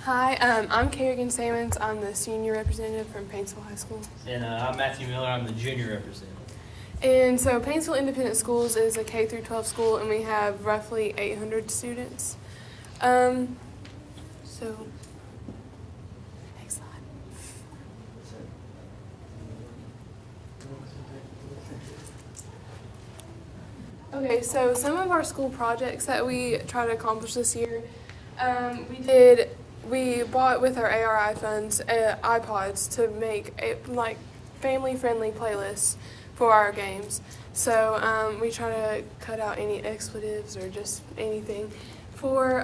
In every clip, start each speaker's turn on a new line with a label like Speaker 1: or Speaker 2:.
Speaker 1: Hi, I'm Kerrigan Samons. I'm the senior representative from Painesville High School.
Speaker 2: And I'm Matthew Miller. I'm the junior representative.
Speaker 1: And so Painesville Independent Schools is a K through 12 school, and we have roughly 800 students. So, next slide. Okay, so some of our school projects that we try to accomplish this year, we bought with our ARI funds iPods to make family-friendly playlists for our games. So we try to cut out any expletives or just anything for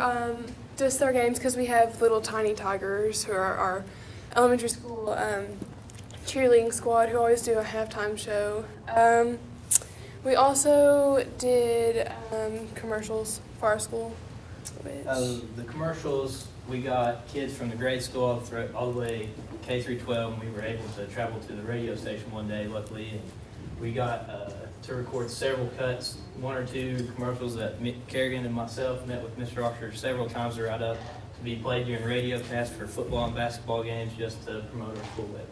Speaker 1: just our games, because we have little tiny tigers who are our elementary school cheerleading squad who always do a halftime show. We also did commercials for our school.
Speaker 2: The commercials, we got kids from the grade school all the way K through 12, and we were able to travel to the radio station one day, luckily, and we got to record several cuts, one or two commercials that Kerrigan and myself met with Mr. Oxford several times to write up to be played during radio cast for football and basketball games, just to promote our school web.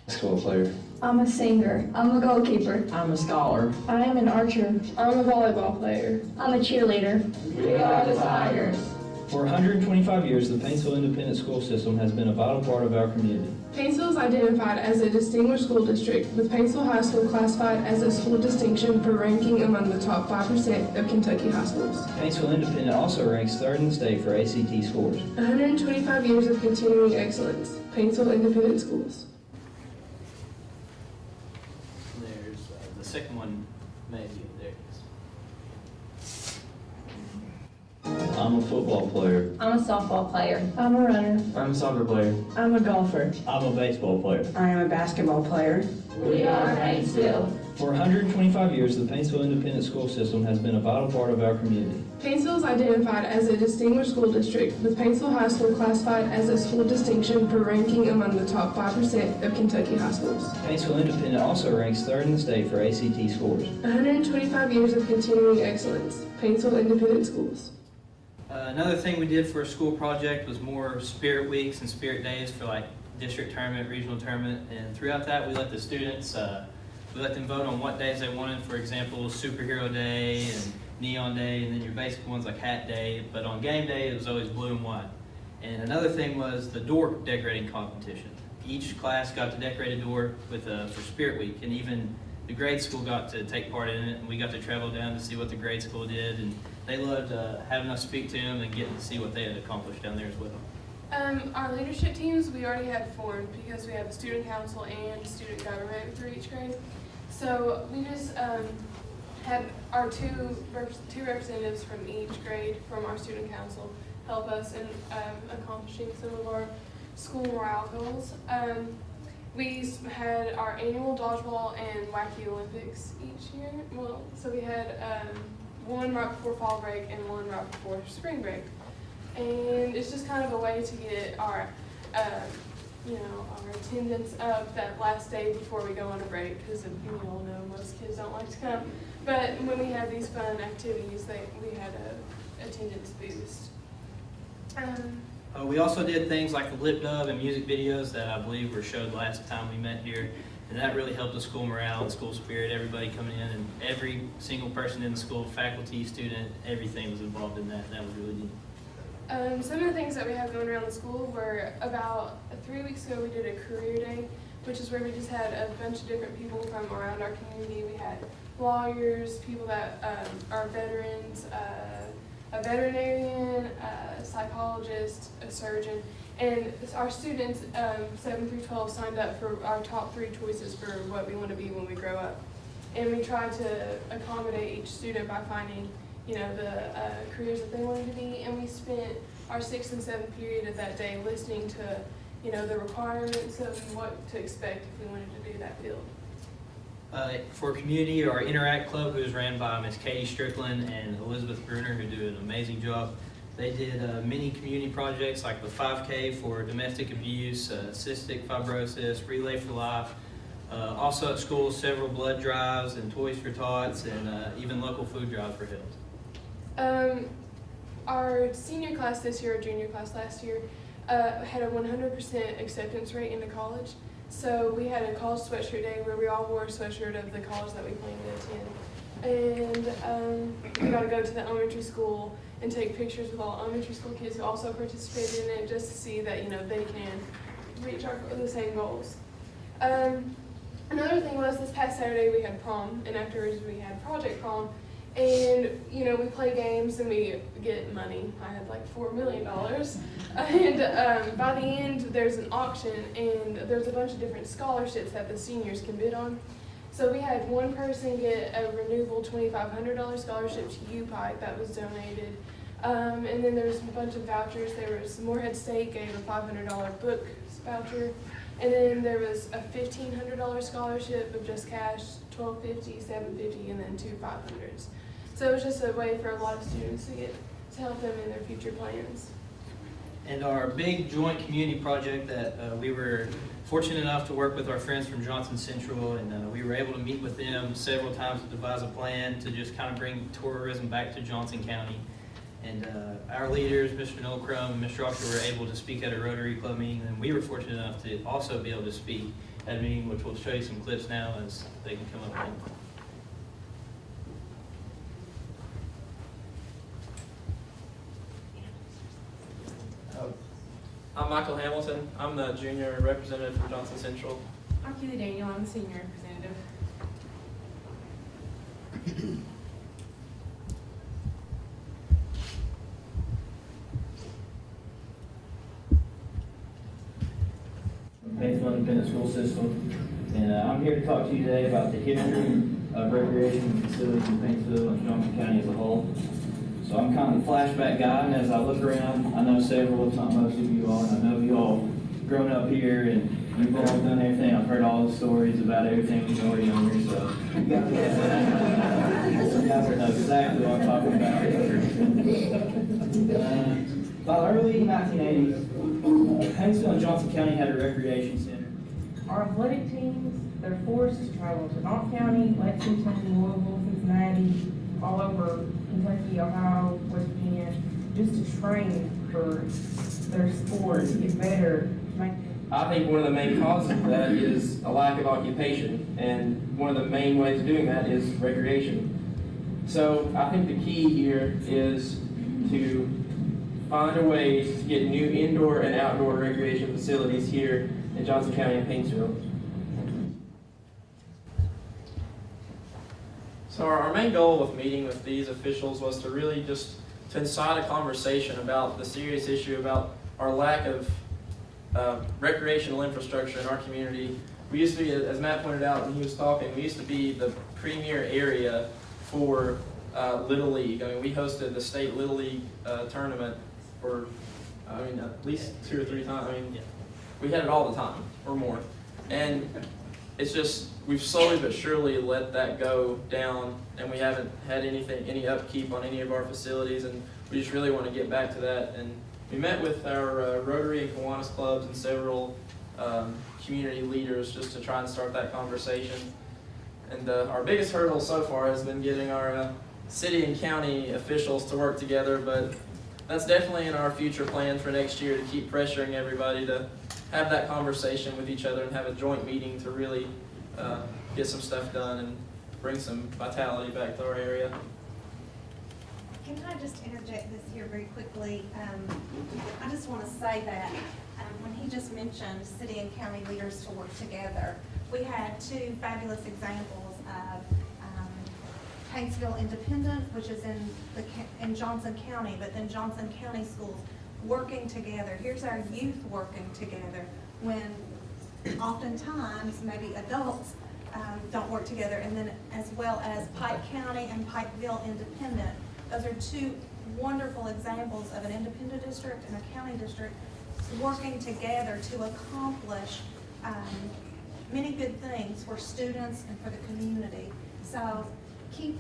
Speaker 3: Basketball player.
Speaker 4: I'm a singer. I'm a goalkeeper.
Speaker 5: I'm a scholar.
Speaker 4: I am an archer.
Speaker 1: I'm a volleyball player.
Speaker 4: I'm a cheerleader.
Speaker 5: We are the Tigers.
Speaker 6: For 125 years, the Painesville Independent School System has been a vital part of our community.
Speaker 7: Painesville is identified as a distinguished school district, with Painesville High School classified as a school distinction for ranking among the top 5% of Kentucky high schools.
Speaker 6: Painesville Independent also ranks third in the state for ACT scores.
Speaker 7: 125 years of continuing excellence. Painesville Independent Schools.
Speaker 2: There's the second one, maybe. There it is.
Speaker 3: I'm a football player.
Speaker 4: I'm a softball player.
Speaker 5: I'm a runner.
Speaker 3: I'm a soccer player.
Speaker 5: I'm a golfer.
Speaker 6: I'm a baseball player.
Speaker 5: I am a basketball player.
Speaker 4: We are Painesville.
Speaker 6: For 125 years, the Painesville Independent School System has been a vital part of our community.
Speaker 7: Painesville is identified as a distinguished school district, with Painesville High School classified as a school distinction for ranking among the top 5% of Kentucky high schools.
Speaker 6: Painesville Independent also ranks third in the state for ACT scores.
Speaker 7: 125 years of continuing excellence. Painesville Independent Schools.
Speaker 2: Another thing we did for a school project was more spirit weeks and spirit days for like district tournament, regional tournament, and throughout that we let the students, we let them vote on what days they wanted. For example, Superhero Day and Neon Day, and then your basic ones like Hat Day. But on game day, it was always blue and white. And another thing was the door decorating competition. Each class got to decorate a door with for Spirit Week, and even the grade school got to take part in it, and we got to travel down to see what the grade school did, and they loved having us speak to them and getting to see what they had accomplished down there as well.
Speaker 1: Our leadership teams we already had formed, because we have a student council and student government for each grade. So we just had our two representatives from each grade from our student council help us in accomplishing some of our school morale goals. We had our annual dodgeball and wacky Olympics each year. Well, so we had one right before fall break and one right before spring break. And it's just kind of a way to get our, our attendance up that last day before we go on a break, because you all know most kids don't like to come. But when we have these fun activities, we had a attendance boost.
Speaker 2: We also did things like the lip dub and music videos that I believe were showed last time we met here, and that really helped the school morale and school spirit. Everybody coming in, and every single person in the school, faculty, student, everything was involved in that. That was really neat.
Speaker 1: Some of the things that we have going around the school were about 3 weeks ago we did a career day, which is where we just had a bunch of different people from around our community. We had lawyers, people that are veterans, a veterinarian, a psychologist, a surgeon, and our students 7 through 12 signed up for our top 3 choices for what we want to be when we grow up. And we tried to accommodate each student by finding the careers that they wanted to be, and we spent our 6th and 7th period of that day listening to, the requirements of what to expect if we wanted to do that field.
Speaker 2: For community, our Interact Club, who is ran by Ms. Katie Strickland and Elizabeth Bruner, who do an amazing job. They did many community projects like the 5K for domestic abuse, cystic fibrosis, Relay for Life. Also at school, several blood drives and Toys for Tots, and even local food drives were held.
Speaker 1: Our senior class this year, or junior class last year, had a 100% acceptance rate into college. So we had a college sweatshirt day where we all wore a sweatshirt of the college that we planned to attend. And we got to go to the elementary school and take pictures with all elementary school kids who also participated in it, just to see that, you know, they can reach the same goals. Another thing was this past Saturday we had prom, and afterwards we had project prom. And, you know, we play games and we get money. I had like $4 million. And by the end, there's an auction and there's a bunch of different scholarships that the seniors can bid on. So we had one person get a renewable $2,500 scholarship to UPike that was donated. And then there was a bunch of vouchers. There was Moorhead State gave a $500 book voucher. And then there was a $1,500 scholarship of just cash, $1,250, $750, and then two $500s. So it was just a way for a lot of students to help them in their future plans.
Speaker 2: And our big joint community project that we were fortunate enough to work with our friends from Johnson Central, and we were able to meet with them several times to devise a plan to just kind of bring tourism back to Johnson County. And our leaders, Mr. Nolcrum and Mr. Osher, were able to speak at a Rotary Club meeting, and we were fortunate enough to also be able to speak at a meeting, which we'll show you some clips now as they can come up with.
Speaker 8: I'm Michael Hamilton. I'm the junior representative for Johnson Central.
Speaker 9: I'm Kealy Daniel. I'm the senior representative.
Speaker 6: Painful Independent School System. And I'm here to talk to you today about the history of recreation facilities in Paintsville and Johnson County as a whole. So I'm kind of the flashback guy, and as I look around, I know several, if not most of you all, and I know you all grown up here and you've all done everything. I've heard all the stories about everything when you were younger, so you guys know exactly what I'm talking about. By the early 1980s, Paintsville and Johnson County had a recreation center.
Speaker 9: Our athletic teams, they're forced to travel to Knox County, Lexington, Louisville, Cincinnati, all over Kentucky, Ohio, West Virginia, just to train for their sport, to get better.
Speaker 8: I think one of the main causes of that is a lack of occupation, and one of the main ways of doing that is recreation. So I think the key here is to find a way to get new indoor and outdoor recreation facilities here in Johnson County and Paintsville. So our main goal with meeting with these officials was to really just to incite a conversation about the serious issue about our lack of recreational infrastructure in our community. We used to be, as Matt pointed out when he was talking, we used to be the premier area for Little League. I mean, we hosted the state Little League tournament for, at least 2 or 3 times. I mean, we had it all the time or more. And it's just, we've slowly but surely let that go down, and we haven't had any upkeep on any of our facilities, and we just really want to get back to that. And we met with our Rotary and Kiwanis clubs and several community leaders just to try and start that conversation. And our biggest hurdle so far has been getting our city and county officials to work together, but that's definitely in our future plan for next year, to keep pressuring everybody to have that conversation with each other and have a joint meeting to really get some stuff done and bring some vitality back to our area.
Speaker 10: Can I just interject this here very quickly? I just want to say that when he just mentioned city and county leaders to work together, we had 2 fabulous examples of Paintsville Independent, which is in Johnson County, but then Johnson County schools working together. Here's our youth working together when oftentimes maybe adults don't work together, and then as well as Pike County and Pikeville Independent. Those are 2 wonderful examples of an independent district and a county district working together to accomplish many good things for students and for the community. So keep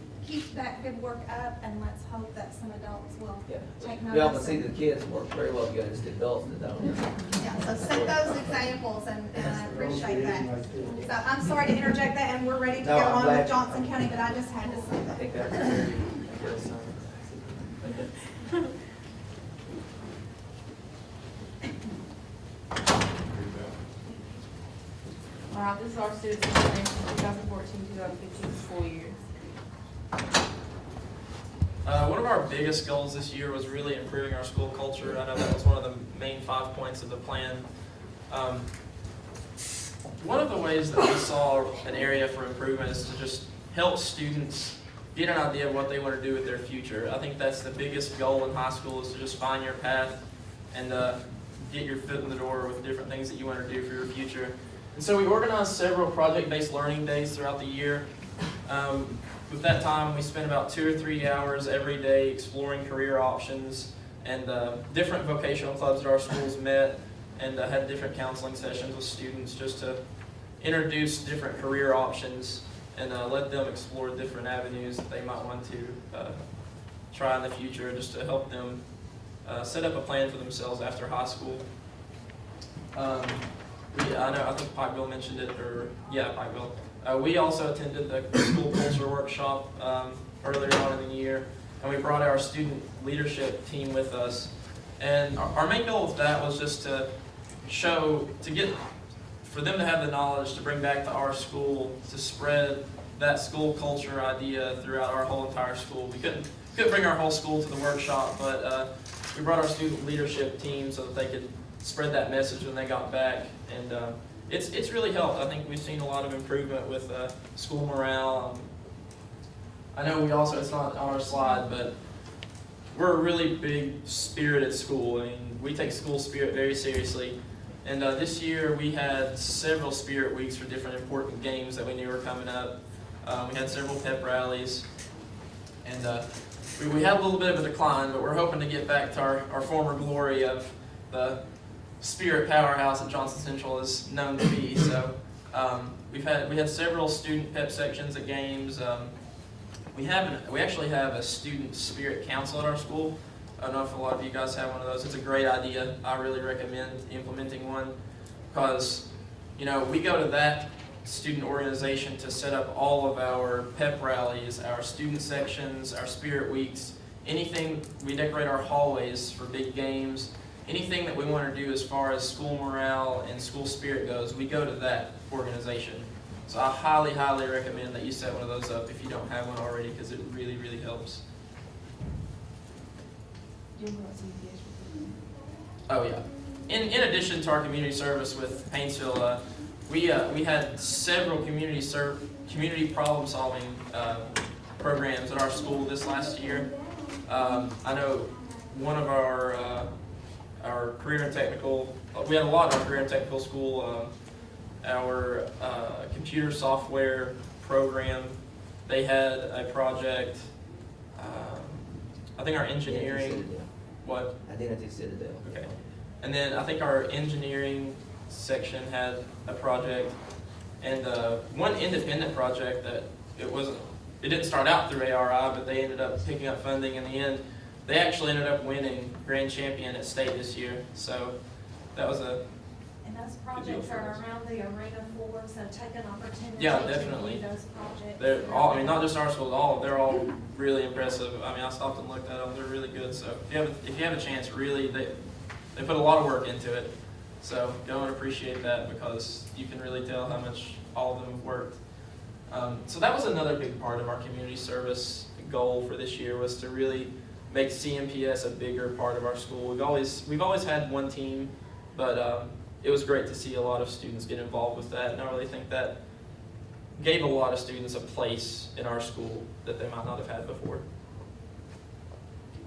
Speaker 10: that good work up, and let's hope that some adults will take notice.
Speaker 11: We often see the kids work very well together, it's the adults that don't.
Speaker 10: Yeah, so set those examples, and I appreciate that. So I'm sorry to interject that, and we're ready to go on with Johnson County, but I just had to say
Speaker 11: I
Speaker 10: that.
Speaker 11: think that's very
Speaker 9: All right, this is our student information for 2014-2015 school year.
Speaker 8: One of our biggest goals this year was really improving our school culture. I know that was one of the main 5 points of the plan. One of the ways that we saw an area for improvement is to just help students get an idea of what they want to do with their future. I think that's the biggest goal in high school, is to just find your path and get your foot in the door with different things that you want to do for your future. And so we organized several project-based learning days throughout the year. With that time, we spent about 2 or 3 hours every day exploring career options, and different vocational clubs at our schools met and had different counseling sessions with students just to introduce different career options and let them explore different avenues that they might want to try in the future, just to help them set up a plan for themselves after high school. I think Pikeville mentioned it, or yeah, Pikeville. We also attended the school culture workshop earlier on in the year, and we brought our student leadership team with us. And our main goal with that was just to for them to have the knowledge to bring back to our school, to spread that school culture idea throughout our whole entire school. We couldn't bring our whole school to the workshop, but we brought our student leadership team so that they could spread that message when they got back. And it's really helped. I think we've seen a lot of improvement with school morale. I know it's not on our slide, but we're a really big spirited school. I mean, we take school spirit very seriously. And this year we had several spirit weeks for different important games that we knew were coming up. We had several pep rallies. And we had a little bit of a decline, but we're hoping to get back to our former glory of the spirit powerhouse that Johnson Central is known to be. So we had several student pep sections at games. We actually have a student spirit council at our school. I don't know if a lot of you guys have one of those. It's a great idea. I really recommend implementing one, because we go to that student organization to set up all of our pep rallies, our student sections, our spirit weeks, anything. We decorate our hallways for big games. Anything that we want to do as far as school morale and school spirit goes, we go to that organization. So I highly, highly recommend that you set one of those up if you don't have one already, because it really, really helps. Oh yeah. In addition to our community service with Painesville, we had several community problem solving programs at our school this last year. I know one of our career and technical, we had a lot in our career and technical school. Our computer software program, they had a project. I think our engineering. What?
Speaker 11: Identity Citadel.
Speaker 8: Okay. And then I think our engineering section had a project, and one independent project that it didn't start out through ARI, but they ended up picking up funding in the end. They actually ended up winning grand champion at state this year. So that was a.
Speaker 10: And those projects are around the arena floor, so take an opportunity
Speaker 8: Yeah,
Speaker 10: to
Speaker 8: definitely.
Speaker 10: review those projects.
Speaker 8: They're all, not just our schools, they're all really impressive. I stopped and looked at them, they're really good. So if you have a chance, really, they put a lot of work into it. So go and appreciate that, because you can really tell how much all of them have worked. So that was another big part of our community service goal for this year, was to really make CMPS a bigger part of our school. We've always had one team, but it was great to see a lot of students get involved with that, and I really think that gave a lot of students a place in our school that they might not have had before.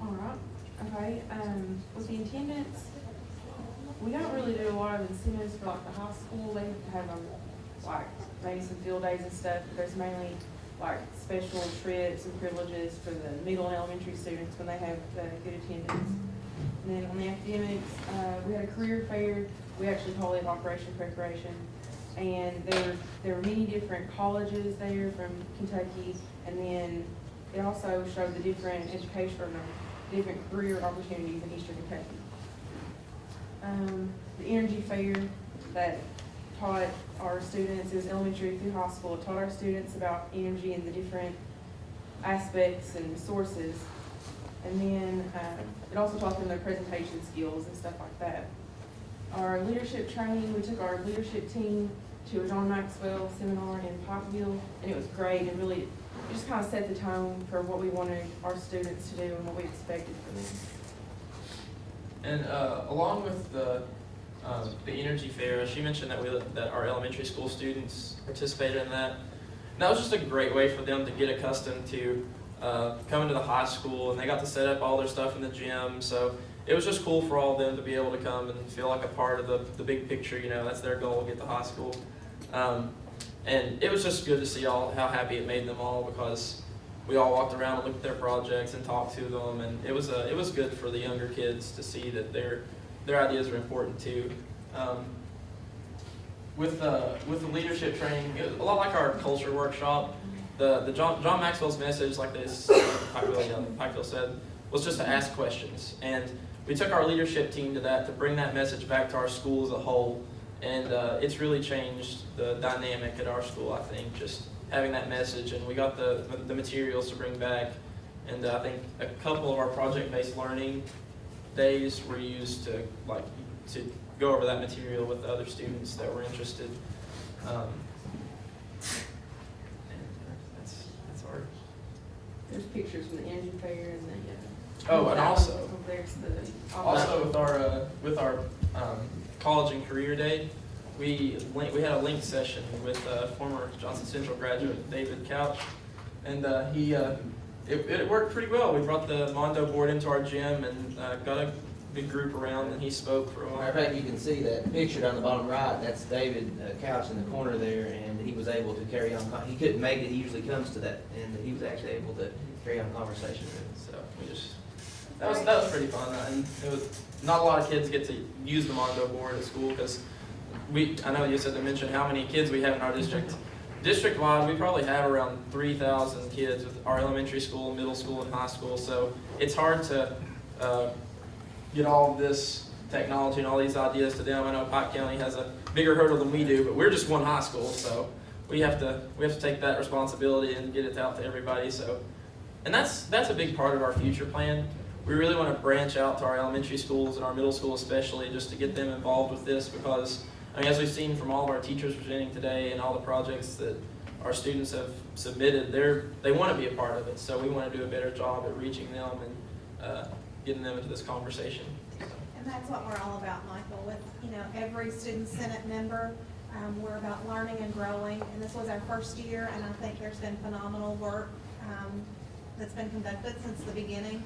Speaker 9: All right. Okay. With the attendance, we don't really do a lot of incentives for like the high school. They have like maybe some field days and stuff. But there's mainly like special trips and privileges for the middle and elementary students when they have good attendance. And then on the academics, we had a career fair. We actually call it Operation Preparation. And there were many different colleges there from Kentucky. And then it also showed the different different career opportunities in Eastern Kentucky. The Energy Fair that taught our students, it was elementary through high school, it taught our students about energy and the different aspects and sources. And then it also taught them their presentation skills and stuff like that. Our leadership training, we took our leadership team to a John Maxwell seminar in Pikeville, and it was great, and really, it just kind of set the tone for what we wanted our students to do and what we expected from them.
Speaker 8: And along with the energy fair, she mentioned that our elementary school students participated in that. And that was just a great way for them to get accustomed to coming to the high school, and they got to set up all their stuff in the gym. So it was just cool for all of them to be able to come and feel like a part of the big picture. You know, that's their goal, get to high school. And it was just good to see how happy it made them all, because we all walked around and looked at their projects and talked to them, and it was good for the younger kids to see that their ideas are important too. With the leadership training, it was a lot like our culture workshop. The John Maxwell's message, like this Pikeville said, was just to ask questions, and we took our leadership team to that to bring that message back to our school as a whole, and it's really changed the dynamic at our school. I think just having that message, and we got the materials to bring back, and I think a couple of our project-based learning days were used to go over that material with the other students that were interested. That's our.
Speaker 9: There's pictures from the engine fair and the.
Speaker 8: And also
Speaker 9: there's the.
Speaker 8: Also with our college and career day, we had a link session with former Johnson Central graduate David Couch, and it worked pretty well. We brought the Mondo board into our gym and got a big group around, and he spoke for a while.
Speaker 11: Matter of fact, you can see that picture down the bottom right. That's David Couch in the corner there, and he was able to carry on. He couldn't make it. He usually comes to that, and he was actually able to carry on conversation with it.
Speaker 8: So that was pretty fun, and it was not a lot of kids get to use the Mondo board at school, because I know you said to mention how many kids we have in our district. District-wide, we probably have around 3,000 kids with our elementary school, middle school, and high school. So it's hard to get all of this technology and all these ideas to them. I know Pike County has a bigger hurdle than we do, but we're just one high school, so we have to take that responsibility and get it out to everybody. So, and that's a big part of our future plan. We really want to branch out to our elementary schools and our middle school especially, just to get them involved with this, because I mean, as we've seen from all of our teachers presenting today and all the projects that our students have submitted, they want to be a part of it. So we want to do a better job at reaching them and getting them into this conversation.
Speaker 10: And that's what we're all about, Michael, with every student senate member. We're about learning and growing, and this was our first year, and I think there's been phenomenal work that's been conducted since the beginning.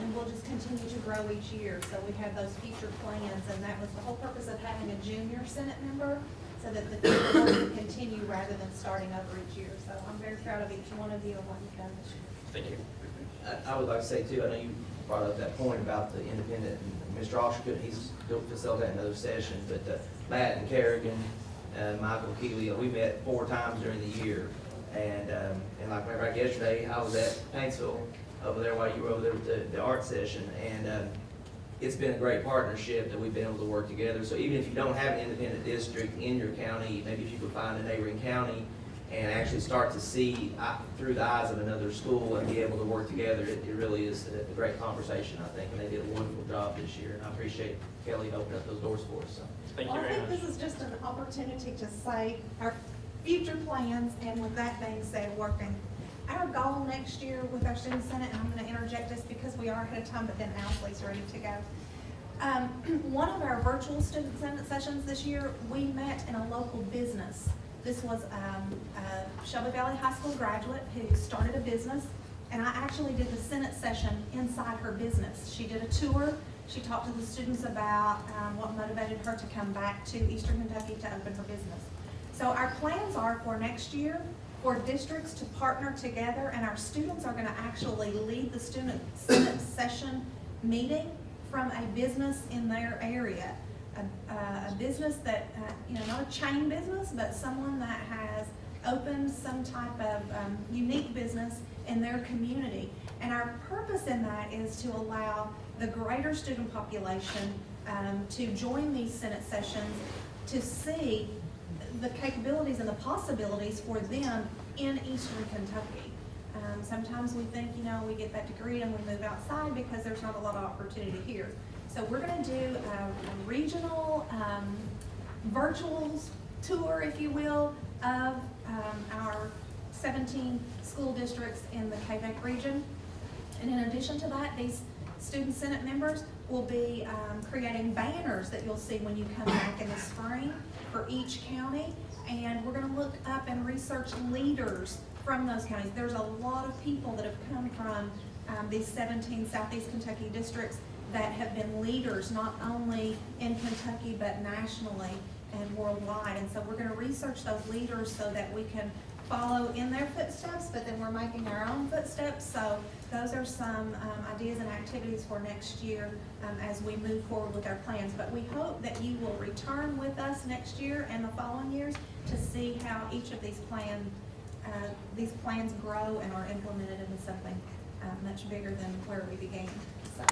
Speaker 10: And we'll just continue to grow each year. So we have those future plans, and that was the whole purpose of having a junior Senate member, so that the work can continue rather than starting over each year. So I'm very proud of each one of you and what you've done this year.
Speaker 8: Thank you.
Speaker 11: I would like to say too, I know you brought up that point about the independent, and Mr. Osher, he's facilitating another session, but Matt and Kerrigan, Michael, Kealy, we met 4 times during the year, and like right yesterday, I was at Paintsville over there while you were over there with the art session, and it's been a great partnership that we've been able to work together. So even if you don't have an independent district in your county, maybe if you could find a neighboring county and actually start to see through the eyes of another school and be able to work together, it really is a great conversation, I think, and they did a wonderful job this year, and I appreciate Kealy opening up those doors for us. So.
Speaker 8: Thank you
Speaker 10: Well, I
Speaker 8: very
Speaker 10: think
Speaker 8: much.
Speaker 10: this is just an opportunity to say our future plans, and with that being said, working. Our goal next year with our Student Senate, and I'm going to interject this because we are ahead of time, but then Ashley's ready to go. One of our virtual Student Senate sessions this year, we met in a local business. This was a Shelby Valley High School graduate who started a business, and I actually did the Senate session inside her business. She did a tour. She talked to the students about what motivated her to come back to Eastern Kentucky to open her business. So our plans are for next year for districts to partner together, and our students are going to actually lead the Student Senate session meeting from a business in their area. A business that, not a chain business, but someone that has opened some type of unique business in their community. And our purpose in that is to allow the greater student population to join these Senate sessions to see the capabilities and the possibilities for them in Eastern Kentucky. Sometimes we think, we get that degree and we move outside because there's not a lot of opportunity here. So we're going to do a regional virtual tour, if you will, of our 17 school districts in the Quebec region. And in addition to that, these student senate members will be creating banners that you'll see when you come back in the spring for each county. And we're gonna look up and research leaders from those counties. There's a lot of people that have come from these 17 Southeast Kentucky districts that have been leaders, not only in Kentucky, but nationally and worldwide. And so we're gonna research those leaders so that we can follow in their footsteps, but then we're making our own footsteps. So those are some ideas and activities for next year as we move forward with our plans. But we hope that you will return with us next year and the following years to see how each of these plans grow and are implemented into something much bigger than where we began. So.